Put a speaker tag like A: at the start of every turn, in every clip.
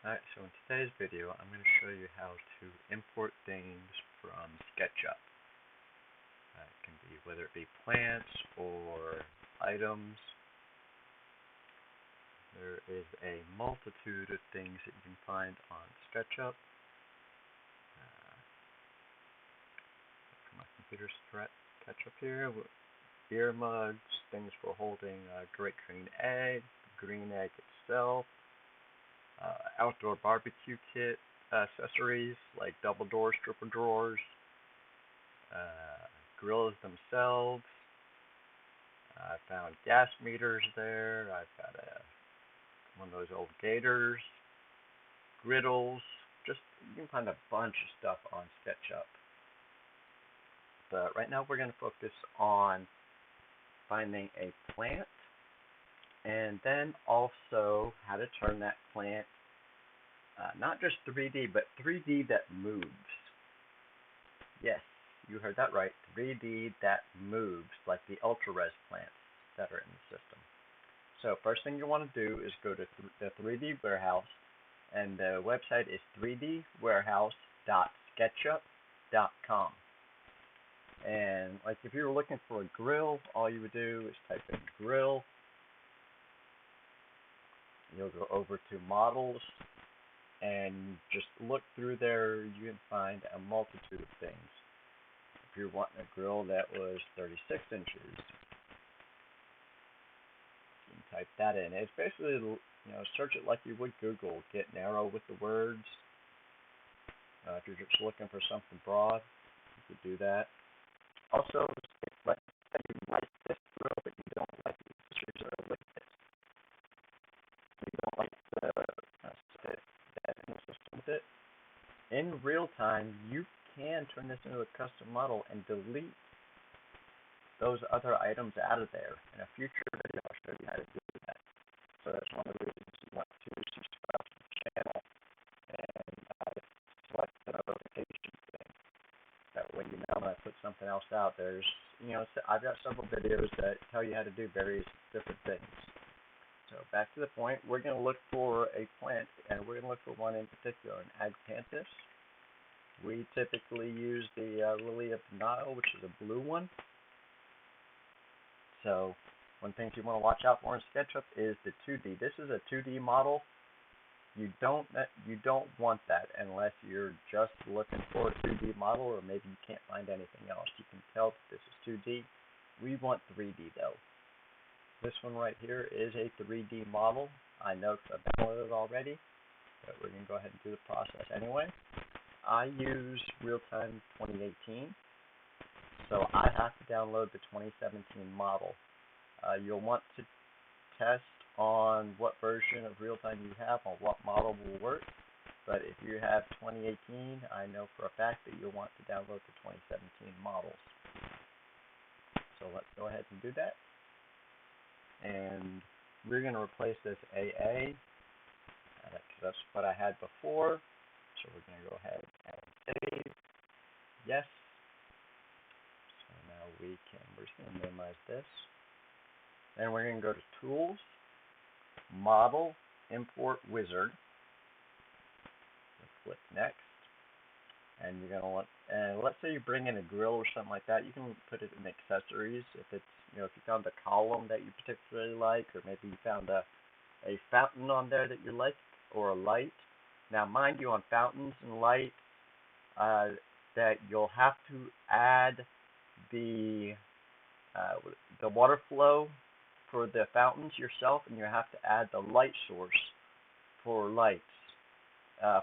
A: Alright, so in today's video, I'm going to show you how to import things from Sketchup. It can be whether it be plants or items. There is a multitude of things that you can find on Sketchup. My computer's catch up here. Beer mugs, things for holding a great green egg itself, outdoor barbecue kit, accessories like double doors, triple drawers, grills themselves. I found gas meters there. I've got one of those old gators, griddles. Just you can find a bunch of stuff on SketchUp. But right now we're going to focus on finding a plant and then also how to turn that plant not just 3D, but 3D that moves. Yes, you heard that right. 3D that moves, like the ultra-res plants that are in the system. So first thing you want to do is go to the 3D warehouse, and the website is 3dwarehouse.sketchup.com. And like if you were looking for a grill, all you would do is type in grill. You'll go over to models and just look through there. You can find a multitude of things. If you're wanting a grill that was 36 inches, you can type that in. It's basically, search it like you would Google. Get narrow with the words. If you're just looking for something broad, you could do that. Also, let's say you like this grill, but you don't like the accessories that are with it. You don't like the system with it. In real time, you can turn this into a custom model and delete those other items out of there. In a future video, I'll show you how to do that. So that's one of the reasons you want to subscribe to the channel and select the notification thing. That way you know when I put something else out. I've got several videos that tell you how to do various different things. So back to the point, we're going to look for a plant, and we're going to look for one in particular, an Agpanthus. We typily use the Lily of the Nile, which is a blue one. So one thing you want to watch out for in SketchUp is the 2D. This is a 2D model. You don't want that unless you're just looking for a 2D model, or maybe you can't find anything else. You can tell that this is 2D. We want 3D though. This one right here is a 3D model. I know because I've downloaded it already, but we're going to go ahead and do the process anyway. I use Realtime 2018, so I have to download the 2017 model. You'll want to test on what version of Realtime you have, on what model will work. But if you have 2018, I know for a fact that you'll want to download the 2017 models. So let's go ahead and do that. And we're going to replace this AA. That's what I had before. So we're going to go ahead and save. Yes. So now we're just going to minimize this. And we're going to go to Tools, Model, Import Wizard. Click Next. And you're going to want, and let's say you bring in a grill or something like that, you can put it in accessories. If it's, if you found a column that you particularly like, or maybe you found a fountain on there that you like, or a light. Now, mind you, on fountains and lights, that you'll have to add the water flow for the fountains yourself, and you have to add the light source for lights.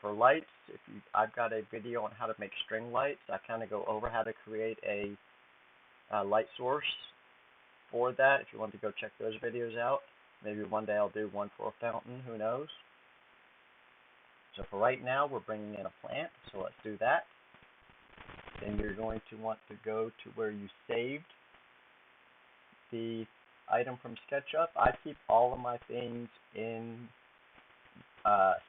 A: For lights, I've got a video on how to make string lights. I kind of go over how to create a light source for that. If you want to go check those videos out, maybe one day I'll do one for a fountain. Who knows? So for right now, we're bringing in a plant. So let's do that. Then you're going to want to go to where you saved the item from SketchUp. I keep all of my things in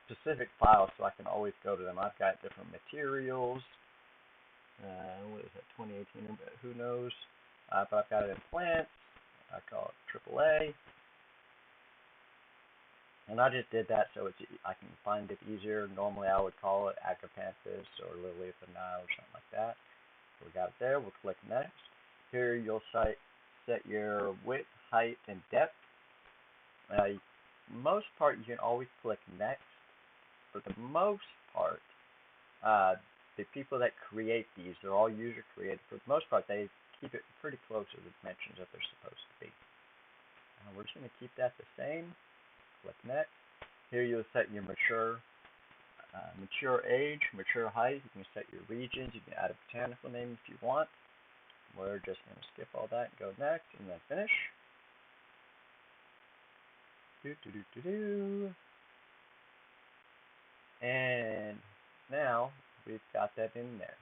A: specific files so I can always go to them. I've got different materials. What is that, 2018? Who knows? But I've got it in plants. I call it AAA. And I just did that so I can find it easier. Normally I would call it Agapanthus or Lily of the Nile or something like that. So we got it there. We'll click next. Here you'll set your width, height, and depth. Most part you can always click next. For the most part, the people that create these, they're all user created. For the most part, they keep it pretty close to the dimensions that they're supposed to be. We're just going to keep that the same. Click next. Here you'll set your mature age, mature height. You can set your regions. You can add a botanical name if you want. We're just going to skip all that and go next and then finish. And now we've got that in there.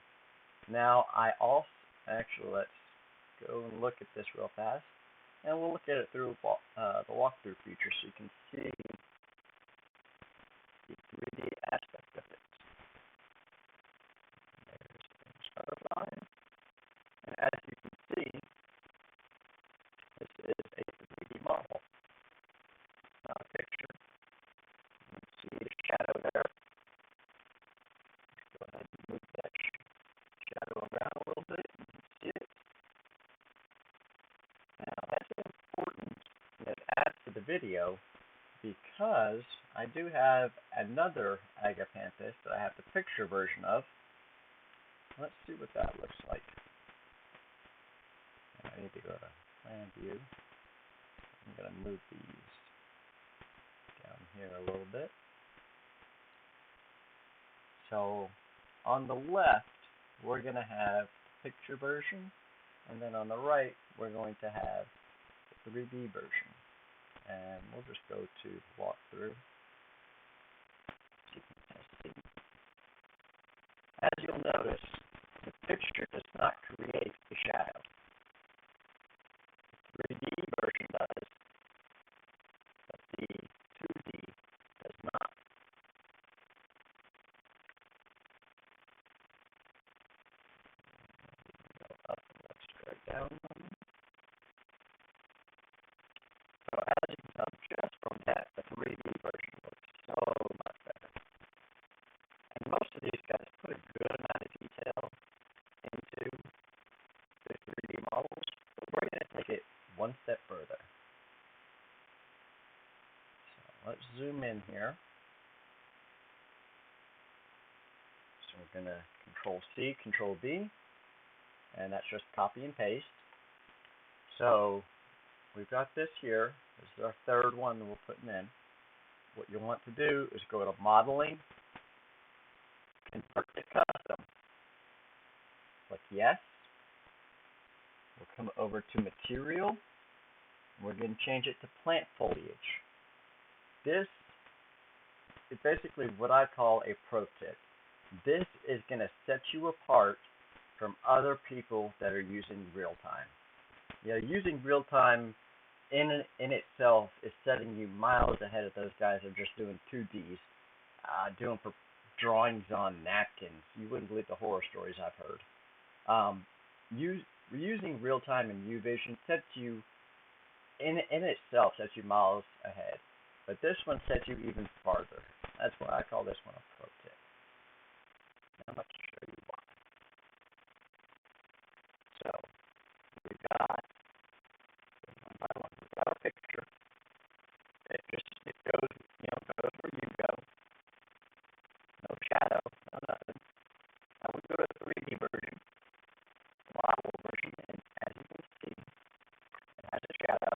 A: Now actually let's go and look at this real fast. And we'll look at it through the walkthrough feature so you can see the 3D aspect of it. There's the start line. And as you can see, this is a 3D model, not a picture. You can see the shadow there. Let's go ahead and move that shadow around a little bit. You can see it. Now that's important that it adds to the video because I do have another Agapanthus that I have the picture version of. Let's see what that looks like. I need to go to plan view. I'm going to move these down here a little bit. So on the left, we're going to have the picture version, and then on the right, we're going to have the 3D version. And we'll just go to walkthrough. As you'll notice, the picture does not create the shadow. The 3D version does, but the 2D does not. Go up and let's drag down. So as you can tell, just from that, the 3D version looks so much better. And most of these guys put a good amount of detail into the 3D models, but we're going to take it one step further. So let's zoom in here. So we're going to Control C, Control V, and that's just copy and paste. So we've got this here. This is our third one that we're putting in. What you want to do is go to Modeling, Convert to Custom. Click Yes. We'll come over to Material. And we're going to change it to Plant Foliage. This is basically what I call a pro tip. This is going to set you apart from other people that are using real-time. Using real-time in itself is setting you miles ahead of those guys that are just doing 2Ds, doing drawings on napkins. You wouldn't believe the horror stories I've heard. Using real-time in Uvision sets you, in itself, sets you miles ahead. But this one sets you even farther. That's why I call this one a pro tip. Now let's show you why. So we've got one by one. We've got our picture. It goes where you go. No shadow, no nothing. Now we go to the 3D version, the model version, and as you can see, it has a shadow.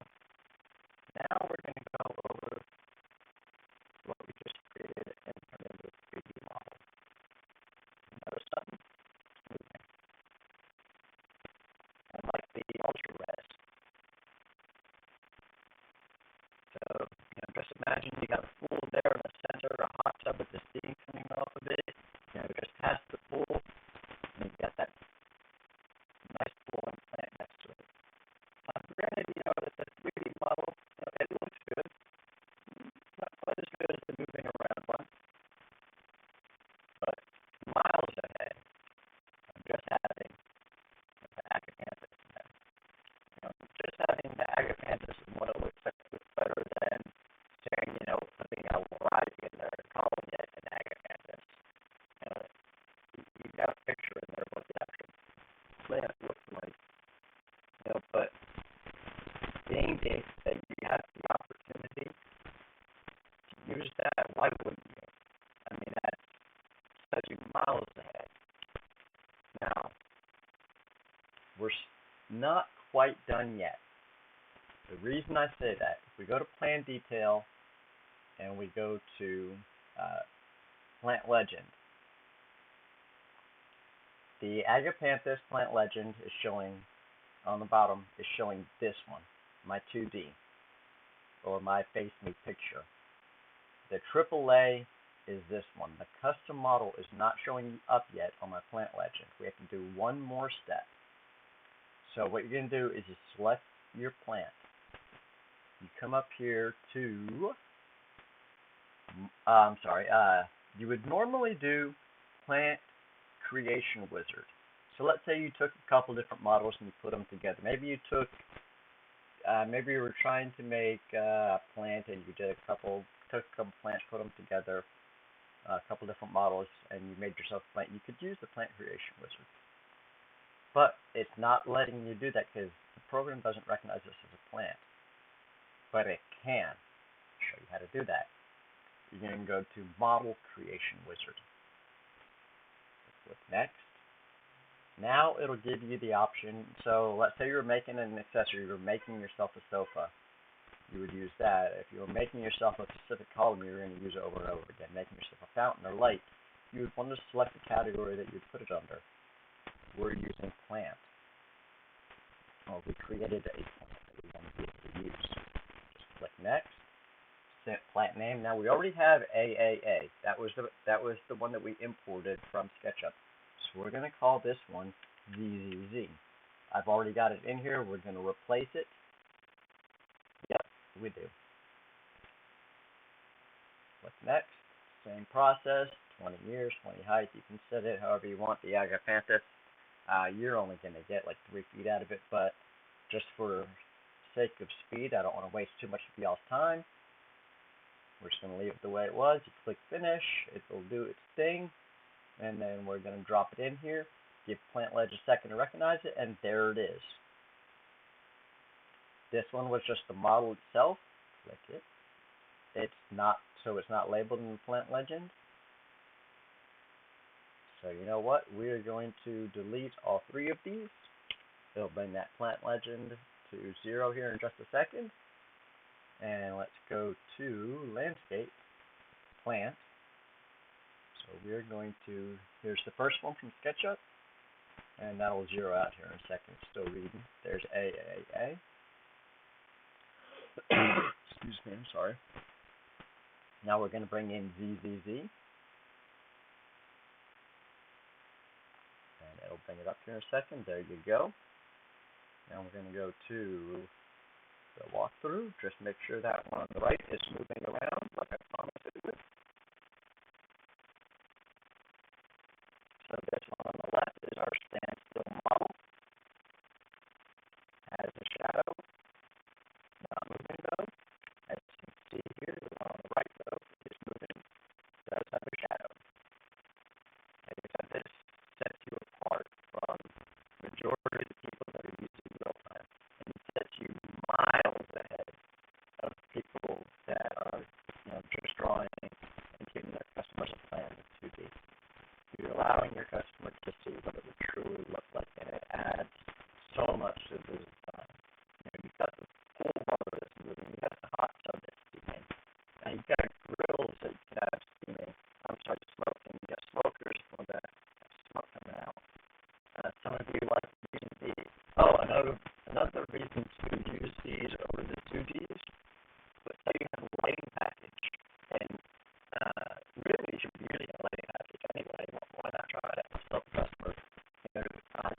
A: Now we're going to go over what we just created and turn it into a 3D model. Notice something? It's moving. And like the ultra res. So, just imagine you got a pool there in the center, a hot tub with the steam coming off of it. Just past the pool, and you've got that nice pool and plant next to it. Granted, that the 3D model, it looks good. Not quite as good as the moving around one, but miles ahead of just having the Agapanthus in there. Just having the Agapanthus is what it looks like better than saying, putting a if you have the opportunity to use that, why wouldn't you? I mean, that sets you miles ahead. Now, we're not quite done yet. The reason I say that, if we go to Plan Detail and we go to Plant Legend, the Agapanthus Plant Legend is showing on the bottom, is showing this one, my 2D, or my Face Me picture. The AAA is this one. The custom model is not showing up yet on my Plant Legend. We have to do one more step. So what you're going to do is you select your plant. You come up here to, you would normally do Plant Creation Wizard. So let's say you took a couple different models and you put them together. Maybe you took, maybe you were trying to make a plant and you took a couple plants, put them together, a couple different models, and you made yourself a plant. You could use the Plant Creation Wizard. But it's not letting you do that because the program doesn't recognize this as a plant. But it can. I'll show you how to do that. You're going to go to Model Creation Wizard. Click Next. Now it'll give you the option. So let's say you were making an accessory, you were making yourself a sofa. You would use that. If you were making yourself a specific column, you were going to use it over and over again. Making yourself a fountain or light, you would want to select the category that you'd put it under. We're using plant. Well, we created a plant that we want to be able to use. Just click Next. Set plant name. Now we already have AAA. That was the one that we imported from Sketchup. So we're going to call this one ZZZ. I've already got it in here. We're going to replace it. Yep, we do. Click Next. Same process. 20 years, 20 height. You can set it however you want. The Agapanthus, you're only going to get like 3 feet out of it, but just for sake of speed, I don't want to waste too much of y'all's time. We're just going to leave it the way it was. You click Finish. It will do its thing. And then we're going to drop it in here. Give Plant Ledge a second to recognize it, and there it is. This one was just the model itself. Click it. It's not labeled in the Plant Legend. So you know what? We are going to delete all 3 of these. It'll bring that Plant Legend to 0 here in just a second. And let's go to Landscape, Plant. So we're going to, here's the first one from SketchUp, and that'll 0 out here in a second. Still reading. There's AAA. Excuse me, I'm sorry. Now we're going to bring in ZZZ. And it'll bring it up here in a second. There you go. Now we're going to go to the walkthrough. Just make sure that one on the right is moving around like I promised it would. So this one on the left is our standstill model. Has a shadow. Not moving though. As you can see here, the one on the right though is moving. Does have a shadow. And this sets you apart from the majority of the people that are using Realtime. And it sets you miles ahead of people that are, just drawing and giving their customers a plan with 2D. You're allowing your customer to see what it would truly look like, and it adds so much to the design. You've got the whole water that's moving, you've got the hot tub that's steaming, and you've got grills that you can have steaming. Smoking. You've got smokers that have smoke coming out. Some of you like using these. Oh, another reason to use these over the 2Ds. Let's say you have a lighting package, and really you should be using a lighting package anyway. Why not try it? Tell the customer,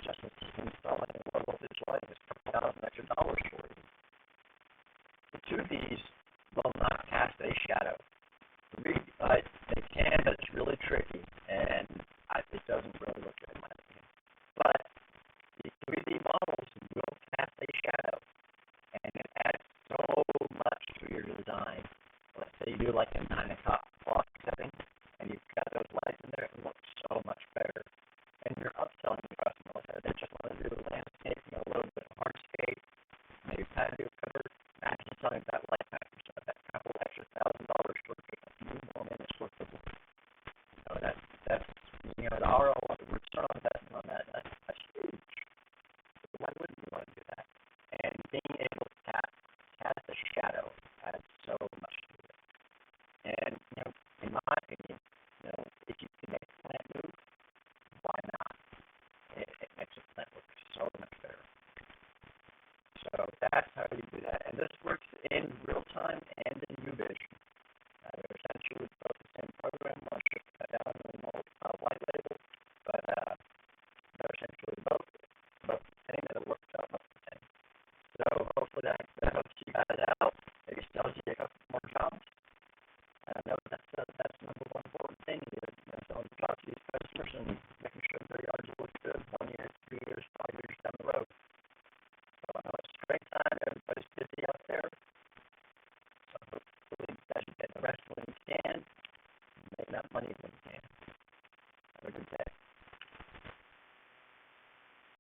A: just installing a low voltage lighting is $1,000 extra dollars for you. The 2Ds will not cast a shadow. They can, but it's really tricky, and it doesn't really look good in my opinion. But the 3D models will cast a shadow, and it adds so much to your design. Let's say you do like a 9 o'clock setting, and you've got those lights in there, it looks so much better. And you're upselling the customer. They just want to do landscaping, a little bit of hardscape, maybe patio cover. money when you can. Have a good day.